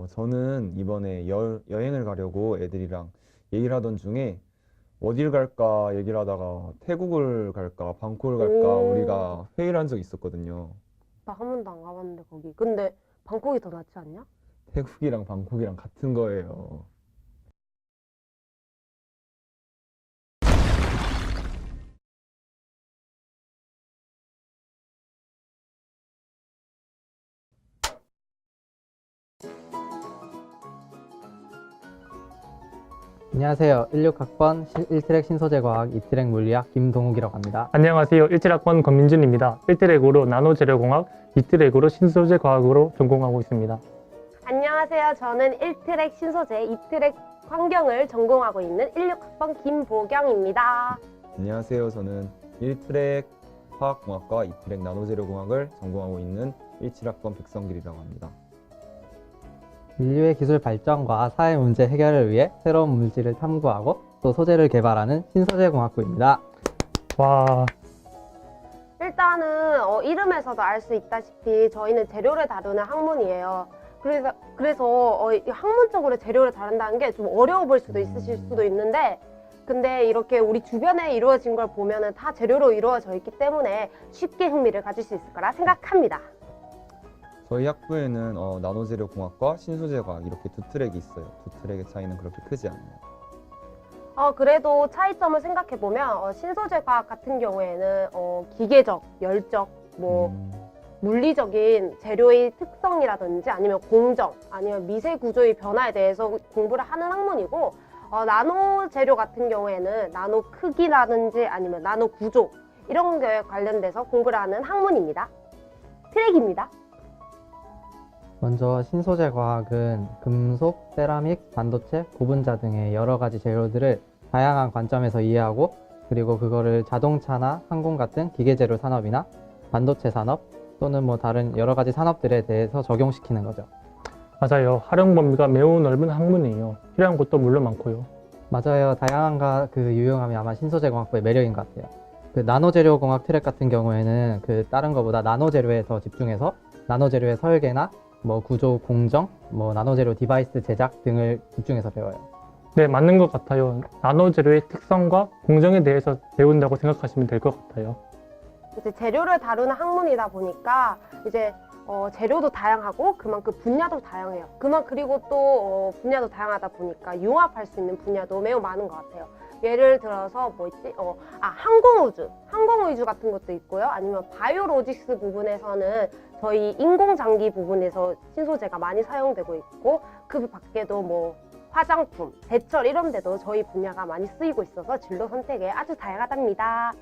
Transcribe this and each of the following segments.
저는 이번에 여행을 가려고 애들이랑 얘기를 하던 중에 어딜 갈까 얘기를 하다가 태국을 갈까 방콕을 갈까 오, 우리가 회의를 한 적이 있었거든요. 나 한 번도 안 가봤는데 거기. 근데 방콕이 더 낫지 않냐? 태국이랑 방콕이랑 같은 거예요. 안녕하세요. 16학번 1트랙 신소재과학 2트랙 물리학 김동욱이라고 합니다. 안녕하세요. 17학번 권민준입니다. 1트랙으로 나노재료공학, 2트랙으로 신소재과학으로 전공하고 있습니다. 안녕하세요. 저는 1트랙 신소재, 2트랙 환경을 전공하고 있는 16학번 김보경입니다. 안녕하세요. 저는 1트랙 화학공학과 2트랙 나노재료공학을 전공하고 있는 17학번 백성길이라고 합니다. 인류의 기술 발전과 사회 문제 해결을 위해 새로운 물질을 탐구하고 또 소재를 개발하는 신소재공학부입니다. 와, 일단은 이름에서도 알 수 있다시피 저희는 재료를 다루는 학문이에요. 그래서 이 학문적으로 재료를 다룬다는 게 좀 어려워 보일 수도 있으실 수도 있는데, 근데 이렇게 우리 주변에 이루어진 걸 보면은 다 재료로 이루어져 있기 때문에 쉽게 흥미를 가질 수 있을 거라 생각합니다. 저희 학부에는 나노재료공학과 신소재과학 이렇게 두 트랙이 있어요. 두 트랙의 차이는 그렇게 크지 않아요. 그래도 차이점을 생각해 보면 신소재 과학 같은 경우에는 기계적, 열적, 뭐 물리적인 재료의 특성이라든지 아니면 공정, 아니면 미세 구조의 변화에 대해서 공부를 하는 학문이고, 나노 재료 같은 경우에는 나노 크기라든지 아니면 나노 구조 이런 거에 관련돼서 공부를 하는 학문입니다. 트랙입니다. 먼저 신소재과학은 금속, 세라믹, 반도체, 고분자 등의 여러 가지 재료들을 다양한 관점에서 이해하고 그리고 그거를 자동차나 항공 같은 기계재료 산업이나 반도체 산업 또는 뭐 다른 여러 가지 산업들에 대해서 적용시키는 거죠. 맞아요. 활용 범위가 매우 넓은 학문이에요. 필요한 것도 물론 많고요. 맞아요. 다양한 그 유용함이 아마 신소재공학부의 매력인 것 같아요. 그 나노재료공학 트랙 같은 경우에는 그 다른 것보다 나노재료에 더 집중해서 나노재료의 설계나 뭐 구조 공정, 뭐 나노재료 디바이스 제작 등을 집중해서 배워요. 네, 맞는 것 같아요. 나노재료의 특성과 공정에 대해서 배운다고 생각하시면 될 것 같아요. 이제 재료를 다루는 학문이다 보니까 이제 재료도 다양하고 그만큼 분야도 다양해요. 그리고 또 분야도 다양하다 보니까 융합할 수 있는 분야도 매우 많은 것 같아요. 예를 들어서 뭐 있지? 항공우주 같은 것도 있고요. 아니면 바이오로직스 부분에서는 저희 인공장기 부분에서 신소재가 많이 사용되고 있고, 그 밖에도 뭐 화장품, 제철 이런 데도 저희 분야가 많이 쓰이고 있어서 진로 선택에 아주 다양하답니다.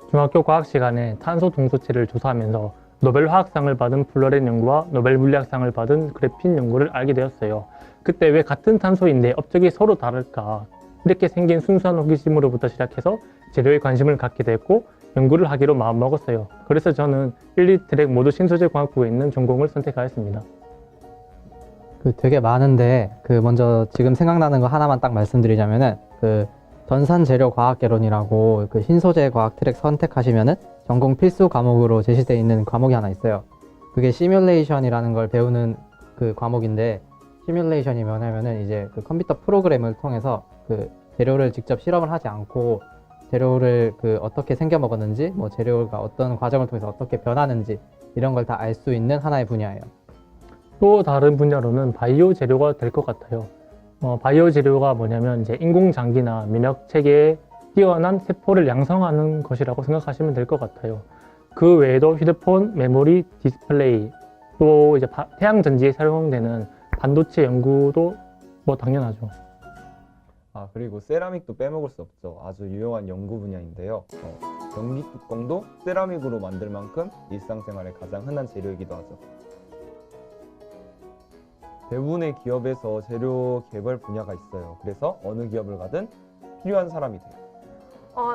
중학교 과학 시간에 탄소 동소체를 조사하면서 노벨 화학상을 받은 플로렌 연구와 노벨 물리학상을 받은 그래핀 연구를 알게 되었어요. 그때 왜 같은 탄소인데 업적이 서로 다를까? 이렇게 생긴 순수한 호기심으로부터 시작해서 재료에 관심을 갖게 됐고 연구를 하기로 마음먹었어요. 그래서 저는 1, 2트랙 모두 신소재공학부에 있는 전공을 선택하였습니다. 그 되게 많은데 그 먼저 지금 생각나는 거 하나만 딱 말씀드리자면은 그 전산재료과학개론이라고 그 신소재과학 트랙 선택하시면은 전공 필수 과목으로 제시되어 있는 과목이 하나 있어요. 그게 시뮬레이션이라는 걸 배우는 그 과목인데, 시뮬레이션이 뭐냐면은 이제 그 컴퓨터 프로그램을 통해서 그 재료를 직접 실험을 하지 않고 재료를 그 어떻게 생겨 먹었는지, 뭐 재료가 어떤 과정을 통해서 어떻게 변하는지 이런 걸 다 알 수 있는 하나의 분야예요. 또 다른 분야로는 바이오 재료가 될 것 같아요. 바이오 재료가 뭐냐면 이제 인공장기나 면역 체계에 뛰어난 세포를 양성하는 것이라고 생각하시면 될 것 같아요. 그 외에도 휴대폰, 메모리, 디스플레이, 또 이제 태양전지에 사용되는 반도체 연구도 뭐 당연하죠. 그리고 세라믹도 빼먹을 수 없죠. 아주 유용한 연구 분야인데요. 전기 뚜껑도 세라믹으로 만들 만큼 일상생활에 가장 흔한 재료이기도 하죠. 대부분의 기업에서 재료 개발 분야가 있어요. 그래서 어느 기업을 가든 필요한 사람이 돼요.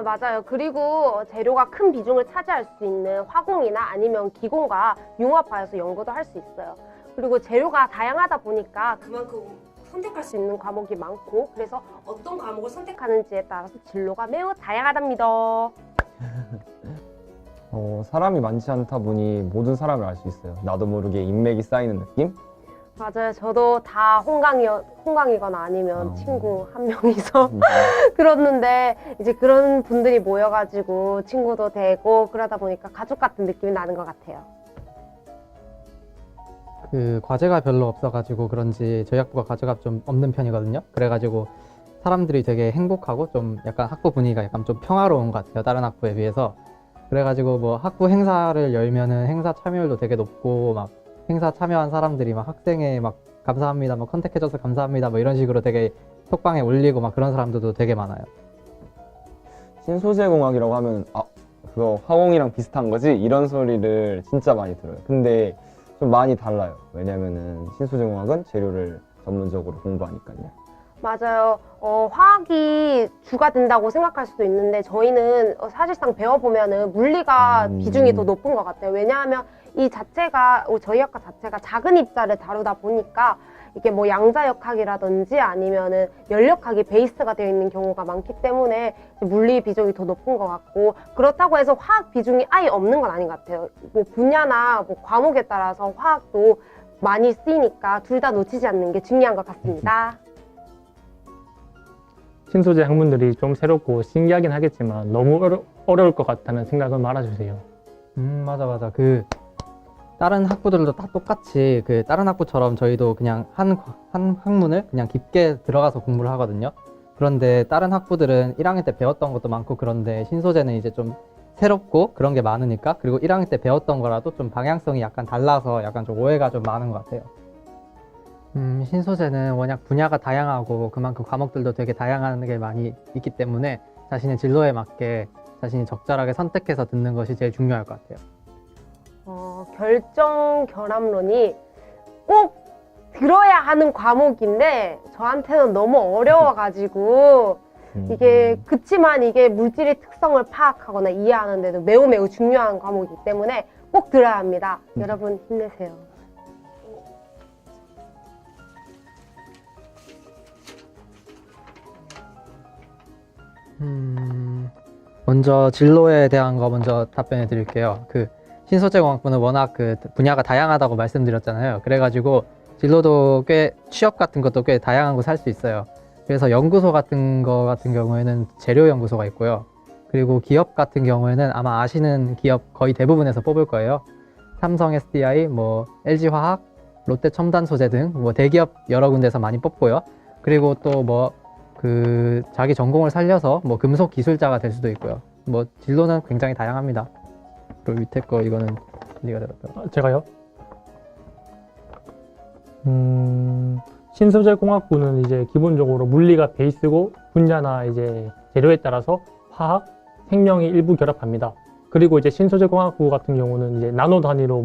맞아요. 그리고 재료가 큰 비중을 차지할 수 있는 화공이나 아니면 기공과 융합하여서 연구도 할 수 있어요. 그리고 재료가 다양하다 보니까 그만큼 선택할 수 있는 과목이 많고, 그래서 어떤 과목을 선택하는지에 따라서 진로가 매우 다양하답니다. 사람이 많지 않다 보니 모든 사람을 알 수 있어요. 나도 모르게 인맥이 쌓이는 느낌? 맞아요. 저도 다 홍강이거나 아니면 친구 한 명이서 음. 들었는데 이제 그런 분들이 모여가지고 친구도 되고 그러다 보니까 가족 같은 느낌이 나는 것 같아요. 그 과제가 별로 없어가지고 그런지 저희 학부가 과제가 좀 없는 편이거든요. 그래가지고 사람들이 되게 행복하고 좀 약간 학부 분위기가 약간 좀 평화로운 것 같아요. 다른 학부에 비해서. 그래가지고 뭐 학부 행사를 열면은 행사 참여율도 되게 높고 막 행사 참여한 사람들이 막 학생회 막 감사합니다, 뭐 컨택해줘서 감사합니다, 뭐 이런 식으로 되게 톡방에 올리고 막 그런 사람들도 되게 많아요. 신소재공학이라고 하면 그거 화공이랑 비슷한 거지? 이런 소리를 진짜 많이 들어요. 근데 좀 많이 달라요. 왜냐면은 신소재공학은 재료를 전문적으로 공부하니까요. 맞아요. 화학이 주가 된다고 생각할 수도 있는데 저희는 사실상 배워보면은 물리가 비중이 더 높은 것 같아요. 왜냐하면 이 자체가 저희 학과 자체가 작은 입자를 다루다 보니까 이게 뭐 양자역학이라든지 아니면은 열역학이 베이스가 되어 있는 경우가 많기 때문에 물리 비중이 더 높은 것 같고 그렇다고 해서 화학 비중이 아예 없는 건 아닌 것 같아요. 뭐 분야나 뭐 과목에 따라서 화학도 많이 쓰이니까 둘 다 놓치지 않는 게 중요한 것 같습니다. 신소재 학문들이 좀 새롭고 신기하긴 하겠지만 너무 어려울 것 같다는 생각은 말아주세요. 맞아. 그 다른 학부들도 다 똑같이 그 다른 학부처럼 저희도 그냥 한 학문을 그냥 깊게 들어가서 공부를 하거든요. 그런데 다른 학부들은 1학년 때 배웠던 것도 많고 그런데 신소재는 이제 좀 새롭고 그런 게 많으니까 그리고 1학년 때 배웠던 거라도 좀 방향성이 약간 달라서 약간 좀 오해가 좀 많은 것 같아요. 신소재는 워낙 분야가 다양하고 그만큼 과목들도 되게 다양한 게 많이 있기 때문에 자신의 진로에 맞게 자신이 적절하게 선택해서 듣는 것이 제일 중요할 것 같아요. 결정 결합론이 꼭 들어야 하는 과목인데 저한테는 너무 어려워가지고 이게 그치만 이게 물질의 특성을 파악하거나 이해하는 데도 매우 중요한 과목이기 때문에 꼭 들어야 합니다. 여러분 힘내세요. 먼저 진로에 대한 거 먼저 답변해 드릴게요. 그 신소재공학부는 워낙 그 분야가 다양하다고 말씀드렸잖아요. 그래가지고 진로도 꽤 취업 같은 것도 꽤 다양한 곳 할 수 있어요. 그래서 연구소 같은 경우에는 재료 연구소가 있고요. 그리고 기업 같은 경우에는 아마 아시는 기업 거의 대부분에서 뽑을 거예요. 삼성 SDI, 뭐 LG화학, 롯데첨단소재 등 뭐 대기업 여러 군데서 많이 뽑고요. 그리고 또 뭐 그 자기 전공을 살려서 뭐 금속 기술자가 될 수도 있고요. 뭐 진로는 굉장히 다양합니다. 그리고 밑에 거 이거는 네가 들었다. 제가요? 신소재공학부는 이제 기본적으로 물리가 베이스고 분야나 이제 재료에 따라서 화학, 생명이 일부 결합합니다. 그리고 이제 신소재공학부 같은 경우는 이제 나노 단위로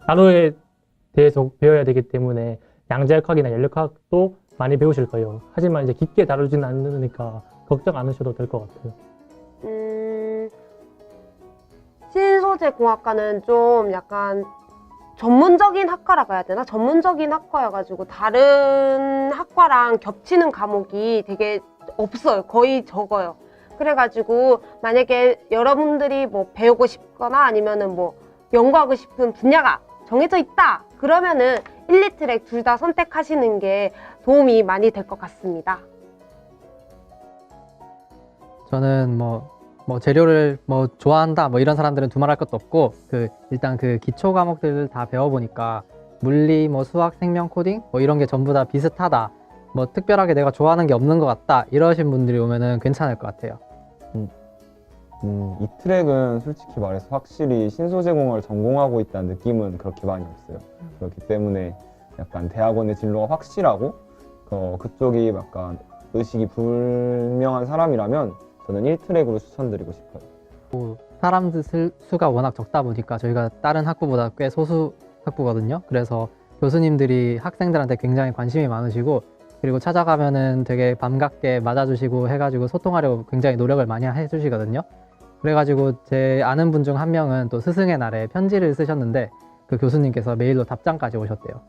나노에 대해서 배워야 되기 때문에 양자역학이나 열역학도 많이 배우실 거예요. 하지만 이제 깊게 다루지는 않으니까 걱정 안 하셔도 될 것 같아요. 신소재공학과는 좀 약간 전문적인 학과라고 해야 되나? 전문적인 학과여가지고 다른 학과랑 겹치는 과목이 되게 없어요. 거의 적어요. 그래가지고 만약에 여러분들이 뭐 배우고 싶거나 아니면은 뭐 연구하고 싶은 분야가 정해져 있다! 그러면은 1, 2트랙 둘 다 선택하시는 게 도움이 많이 될 것 같습니다. 저는 뭐 재료를 뭐 좋아한다 뭐 이런 사람들은 두말할 것도 없고 그 일단 그 기초 과목들을 다 배워보니까 물리 뭐 수학 생명 코딩 뭐 이런 게 전부 다 비슷하다 뭐 특별하게 내가 좋아하는 게 없는 것 같다 이러신 분들이 오면은 괜찮을 것 같아요. 이 트랙은 솔직히 말해서 확실히 신소재공학을 전공하고 있다는 느낌은 그렇게 많이 없어요. 그렇기 때문에 약간 대학원의 진로가 확실하고 그쪽이 약간 의식이 불명한 사람이라면 저는 1트랙으로 추천드리고 싶어요. 사람들 수가 워낙 적다 보니까 저희가 다른 학부보다 꽤 소수 학부거든요. 그래서 교수님들이 학생들한테 굉장히 관심이 많으시고 그리고 찾아가면은 되게 반갑게 맞아주시고 해가지고 소통하려고 굉장히 노력을 많이 해주시거든요. 그래가지고 제 아는 분 중 한 명은 또 스승의 날에 편지를 쓰셨는데 그 교수님께서 메일로 답장까지 오셨대요.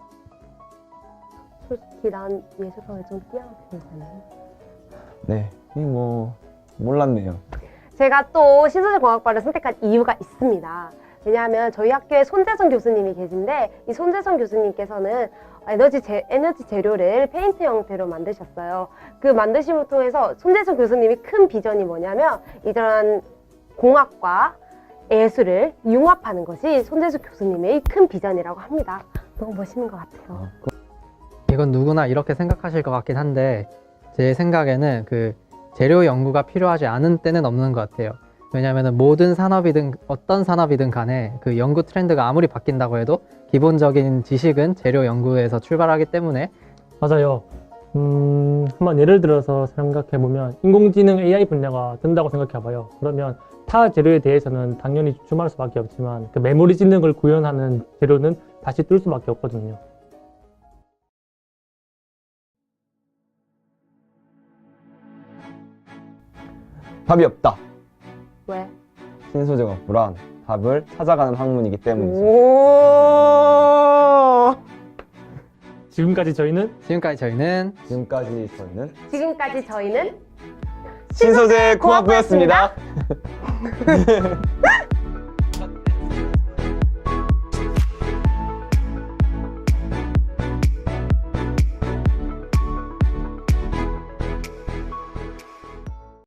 솔직히 난 예술성을 좀 뛰어나게 생각하네. 네, 뭐 몰랐네요. 제가 또 신소재공학과를 선택한 이유가 있습니다. 왜냐하면 저희 학교에 손재성 교수님이 계신데 이 손재성 교수님께서는 에너지 재료를 페인트 형태로 만드셨어요. 그 만드심을 통해서 손재성 교수님이 큰 비전이 뭐냐면 이런 공학과 예술을 융합하는 것이 손재성 교수님의 큰 비전이라고 합니다. 너무 멋있는 것 같아요. 이건 누구나 이렇게 생각하실 것 같긴 한데 제 생각에는 그 재료 연구가 필요하지 않은 때는 없는 것 같아요. 왜냐하면 모든 산업이든 어떤 산업이든 간에 그 연구 트렌드가 아무리 바뀐다고 해도 기본적인 지식은 재료 연구에서 출발하기 때문에 맞아요. 한번 예를 들어서 생각해보면 인공지능 AI 분야가 든다고 생각해봐요. 그러면 타 재료에 대해서는 당연히 주춤할 수밖에 없지만 그 메모리 지능을 구현하는 재료는 다시 뜰 수밖에 없거든요. 답이 없다. 왜? 신소재공학부란 답을 찾아가는 학문이기 때문이죠. 오! 지금까지 저희는 지금까지 저희는 지금까지 저희는 신소재공학부였습니다.